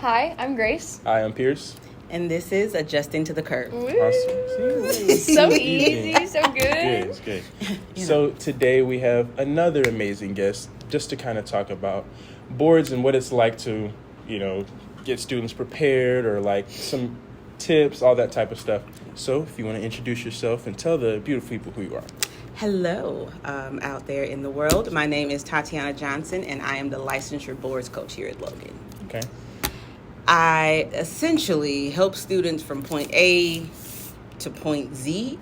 Hi, I'm Grace. Hi, I'm Pierce. And this is Adjusting to the Curve. Woo. Awesome. So easy, so good. It's good. So today we have another amazing guest just to kind of talk about boards and what it's like to, get students prepared or like some tips, all that type of stuff. So if you want to introduce yourself and tell the beautiful people who you are. Hello, out there in the world. My name is Tatiana Johnson, and I am the Licensure Boards Coach here at Logan. Okay. I essentially help students from point A to point Z.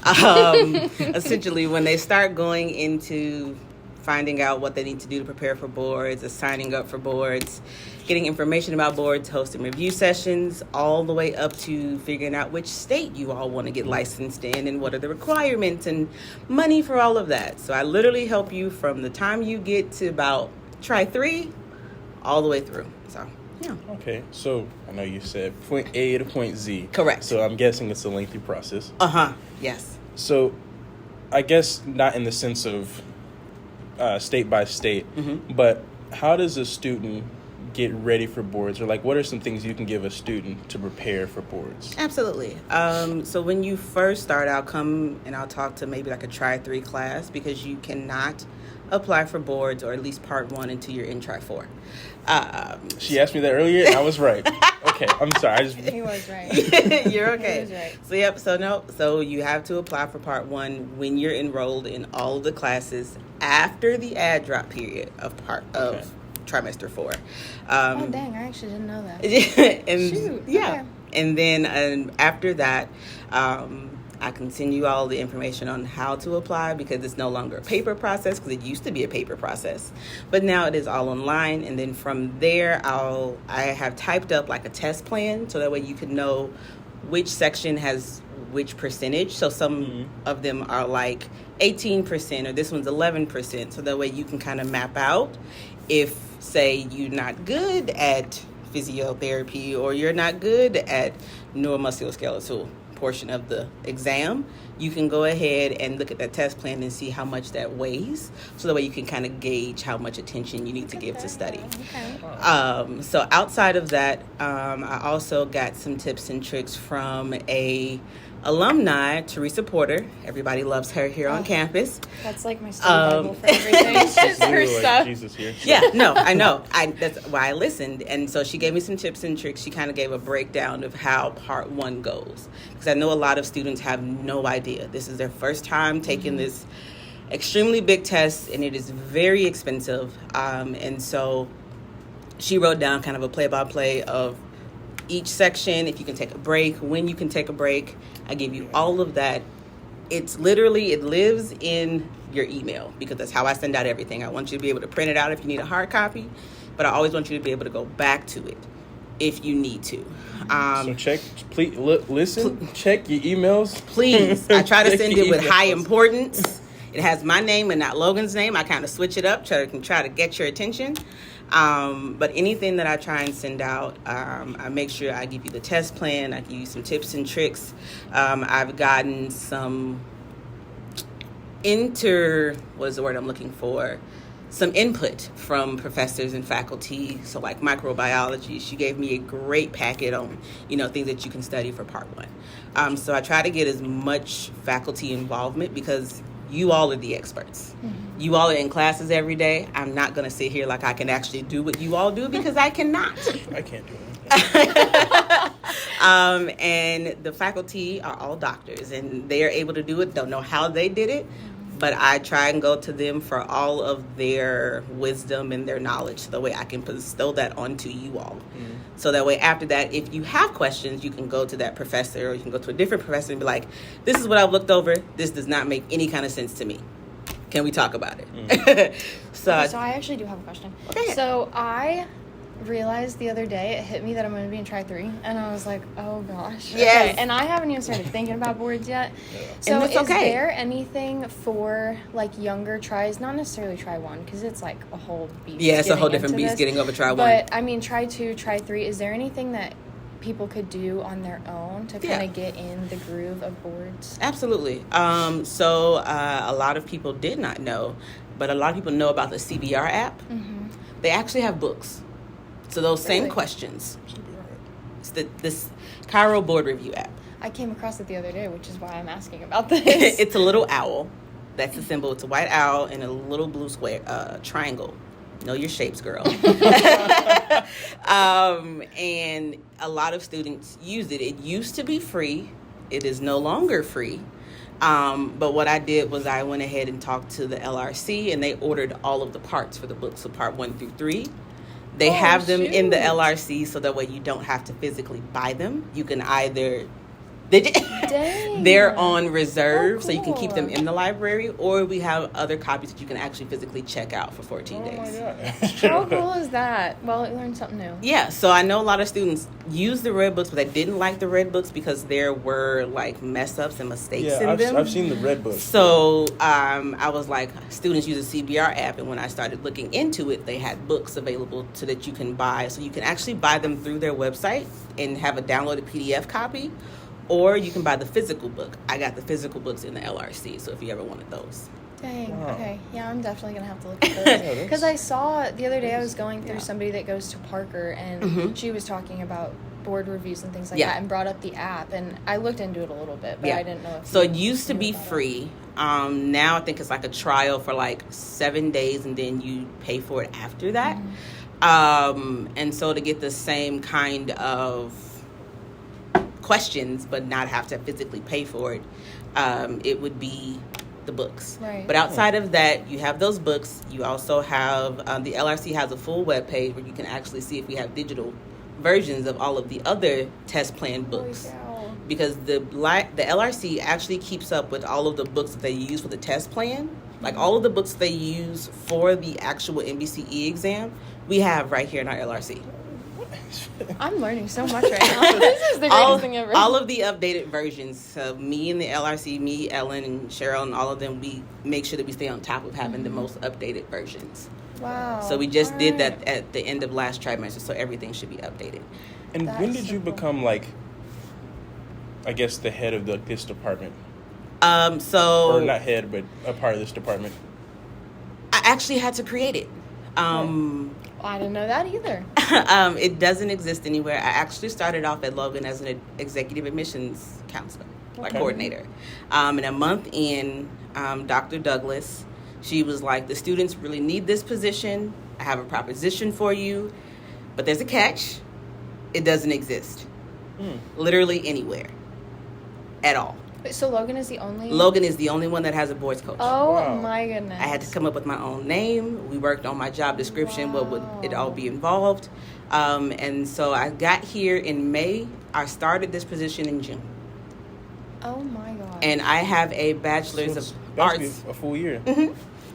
Essentially, when they start going into finding out what they need to do to prepare for boards, signing up for boards, getting information about boards, hosting review sessions, all the way up to figuring out which state you all want to get licensed in and what are the requirements and money for all of that. So I literally help you from the time you get to about try 3 all the way through. So, yeah. Okay. So I know you said point A to point Z. Correct. So I'm guessing it's a lengthy process. Yes. So I guess not in the sense of state by state, but how does a student get ready for boards, or like what are some things you can give a student to prepare for boards? Absolutely. So when you first start, I'll come and I'll talk to maybe like a try 3 class, because you cannot apply for boards, or at least part 1, until you're in try 4. She asked me that earlier and I was right. Okay, I'm sorry. He was right. You're okay. He was right. So yep. So you have to apply for part 1 when you're enrolled in all of the classes after the add drop period of trimester 4. Oh dang! I actually didn't know that. And Shoot. yeah, Okay. and then after that, I can send you all the information on how to apply, because it's no longer a paper process, because it used to be a paper process, but now it is all online. And then from there, I have typed up like a test plan, so that way you can know which section has which percentage. So some of them are like 18%, or this one's 11%. So that way you can kind of map out if, say, you're not good at physiotherapy or you're not good at neuromusculoskeletal portion of the exam, you can go ahead and look at that test plan and see how much that weighs, so that way you can kind of gauge how much attention you need to give to study. Okay. So outside of that, I also got some tips and tricks from a alumni, Teresa Porter. Everybody loves her here on campus. That's like my study Bible for everything. It's just her Like stuff. Jesus here. Yeah, no, I know. That's why I listened. And so she gave me some tips and tricks. She kind of gave a breakdown of how part 1 goes, because I know a lot of students have no idea. This is their first time taking this extremely big test, and it is very expensive. And so she wrote down kind of a play-by-play of each section, if you can take a break, when you can take a break. I give you all of that. It's literally, it lives in your email, because that's how I send out everything. I want you to be able to print it out if you need a hard copy, but I always want you to be able to go back to it if you need to. So check, please listen, check your emails. Please. I try to send it with Emails. high importance. It has my name and not Logan's name. I kind of switch it up, try to get your attention. But anything that I try and send out, I make sure I give you the test plan. I give you some tips and tricks. I've gotten some some input from professors and faculty. So like microbiology, she gave me a great packet on, things that you can study for part 1. So I try to get as much faculty involvement, because you all are the experts. You all are in classes every day. I'm not going to sit here like I can actually do what you all do, because I cannot. I can't do it. And the faculty are all doctors, and they are able to do it. Don't know how they did it, but I try and go to them for all of their wisdom and their knowledge, so that way I can bestow that onto you all. So that way, after that, if you have questions, you can go to that professor, or you can go to a different professor and be like, this is what I've looked over. This does not make any kind of sense to me. Can we talk about it? So I actually do have a question. Okay. So I realized the other day, it hit me that I'm going to be in try 3, and I was like, oh gosh. Yes. Okay. And I haven't even started thinking about boards yet. So And it's is okay. there anything for like younger tries, not necessarily try 1, because it's like a whole beast. yeah, it's a whole getting different into beast this. getting over try 1. But I mean, try 2, try 3, is there anything that people could do on their own to kind of get in the groove of boards? Absolutely. So a lot of people did not know, but a lot of people know about the CBR app. They actually have books. So those same questions. It's this Chiro board review app. I came across it the other day, which is why I'm asking about this. It's a little owl. That's the symbol. It's a white owl and a little blue square triangle. Know your shapes, girl. And a lot of students use it. It used to be free. It is no longer free. But what I did was I went ahead and talked to the LRC, and they ordered all of the parts for the book. So part 1 through 3. They have them in the LRC, so that way you don't have to physically buy them. You can either... They're on reserve, so you can keep them in the library, or we have other copies that you can actually physically check out for 14 days. My God. How cool is that? Well, I learned something new. Yeah, so I know a lot of students use the red books, but they didn't like the red books because there were like mess ups and mistakes in them. I've seen the red books. So I was like, students use a CBR app, and when I started looking into it, they had books available so that you can buy. So you can actually buy them through their website and have a downloaded PDF copy. Or you can buy the physical book. I got the physical books in the LRC, so if you ever wanted those. Dang, Wow. okay. Yeah, I'm definitely going to have to look at those. Because I saw the other day I was going through somebody that goes to Parker, and she was talking about board reviews and things like that, and brought up the app. And I looked into it a little bit, but I didn't know if... So it used to be free. Now I think it's like a trial for like 7 days, and then you pay for it after that. And so to get the same kind of questions but not have to physically pay for it, it would be the books. Right. But outside of that, you have those books. You also have the LRC has a full web page where you can actually see if we have digital versions of all of the other test plan books. Because the LRC actually keeps up with all of the books that they use for the test plan. Like all of the books they use for the actual MBCE exam, we have right here in our LRC. I'm learning so much right now. This is the greatest thing ever. All of the updated versions. So me and the LRC, me, Ellen, and Cheryl, and all of them, we make sure that we stay on top of having the most updated versions. Wow. So we just did that at the end of last trimester, so everything should be updated. And when did you become, like, I guess, the head of this department? Or not head, but a part of this department. I actually had to create it. I didn't know that either. It doesn't exist anywhere. I actually started off at Logan as an executive admissions counselor, coordinator. And a month in, Dr. Douglas, she was like, the students really need this position. I have a proposition for you, but there's a catch. It doesn't exist. Literally anywhere at all. So Logan is the only... Logan is the only one that has a boys coach. Oh, my goodness. I had to come up with my own name. We worked on my job description, what would it all be involved. And so I got here in May. I started this position in June. Oh, my God. And I have a bachelor's of arts. A full year.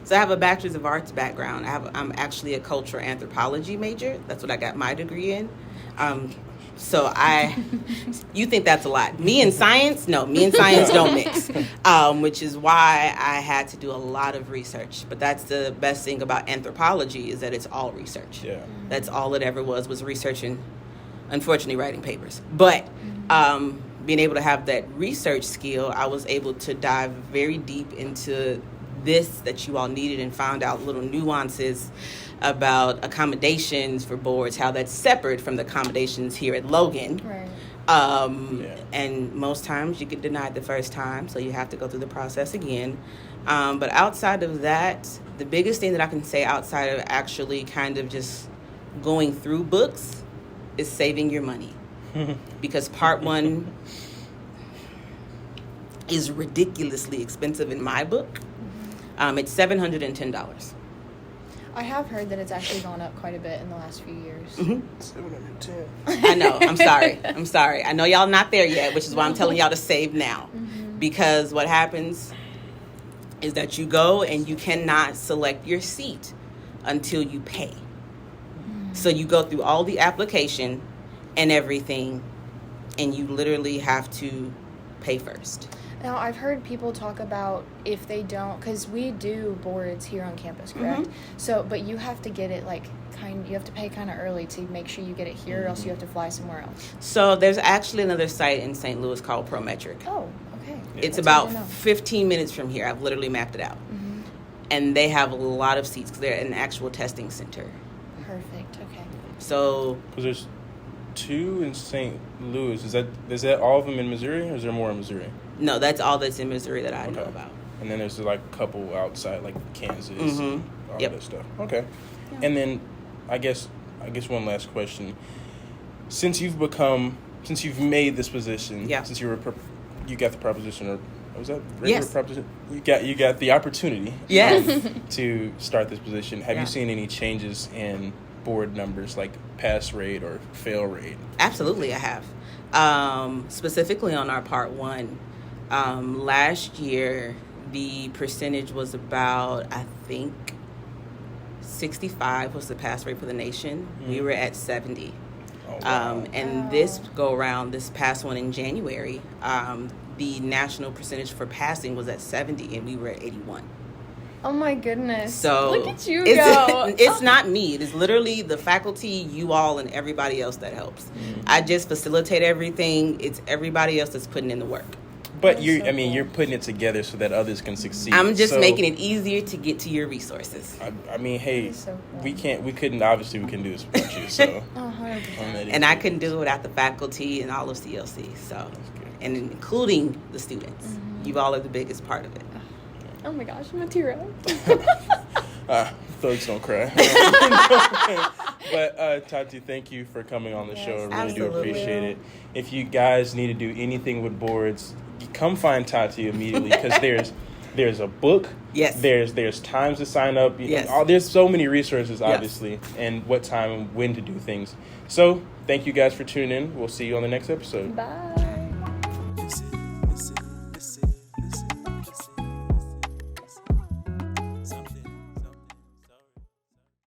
So I have a bachelor's of arts background. I'm actually a cultural anthropology major. That's what I got my degree in. So you think that's a lot. Me and science don't mix, which is why I had to do a lot of research. But that's the best thing about anthropology is that it's all research. Yeah. That's all it ever was researching, unfortunately, writing papers. But being able to have that research skill, I was able to dive very deep into this that you all needed and found out little nuances about accommodations for boards, how that's separate from the accommodations here at Logan. Right. And most times you get denied the first time, so you have to go through the process again. But outside of that, the biggest thing that I can say outside of actually kind of just going through books is saving your money. Because part 1 is ridiculously expensive in my book. It's $710. I have heard that it's actually gone up quite a bit in the last few years. 710. I know. I'm sorry. I know y'all not there yet, which is why I'm telling y'all to save now. Because what happens is that you go and you cannot select your seat until you pay. So you go through all the application and everything, and you literally have to pay first. Now, I've heard people talk about if they don't, because we do boards here on campus, correct? So, but you have to get it you have to pay kind of early to make sure you get it here, or else you have to fly somewhere else. So there's actually another site in St. Louis called Prometric. Oh, okay. It's about 15 minutes from here. I've literally mapped it out. And they have a lot of seats because they're an actual testing center. Perfect, okay. So because there's 2 in St. Louis. Is that all of them in Missouri, or is there more in Missouri? No, that's all that's in Missouri that I know about. And then there's like a couple outside, like Kansas, and all that stuff. Okay. Yeah. And then I guess one last question. Since you've made this position, since you got the proposition, or was that regular proposition? You got the opportunity, to start this position. Have you seen any changes in board numbers, like pass rate or fail rate? Absolutely, I have. Specifically on our part 1, last year the percentage was about, I think, 65 was the pass rate for the nation. We were at 70. Oh, wow. And this past one in January, the national percentage for passing was at 70, and we were at 81. Oh my goodness. So look at you go. It's not me. It is literally the faculty, you all, and everybody else that helps. I just facilitate everything. It's everybody else that's putting in the work. But you're putting it together so that others can succeed. I'm just making it easier to get to your resources. I mean, hey, we couldn't do this without you. So, and I couldn't do it without the faculty and all of CLC. So, and including the students, you all are the biggest part of it. Oh my gosh, I'm a tear Thugs don't cry. But Tati, thank you for coming on the show. I really do appreciate it. If you guys need to do anything with boards, come find Tati immediately, because there's a book. Yes. There's times to sign up. Yes. There's so many resources, obviously, and what time and when to do things. So thank you guys for tuning in. We'll see you on the next episode. Bye.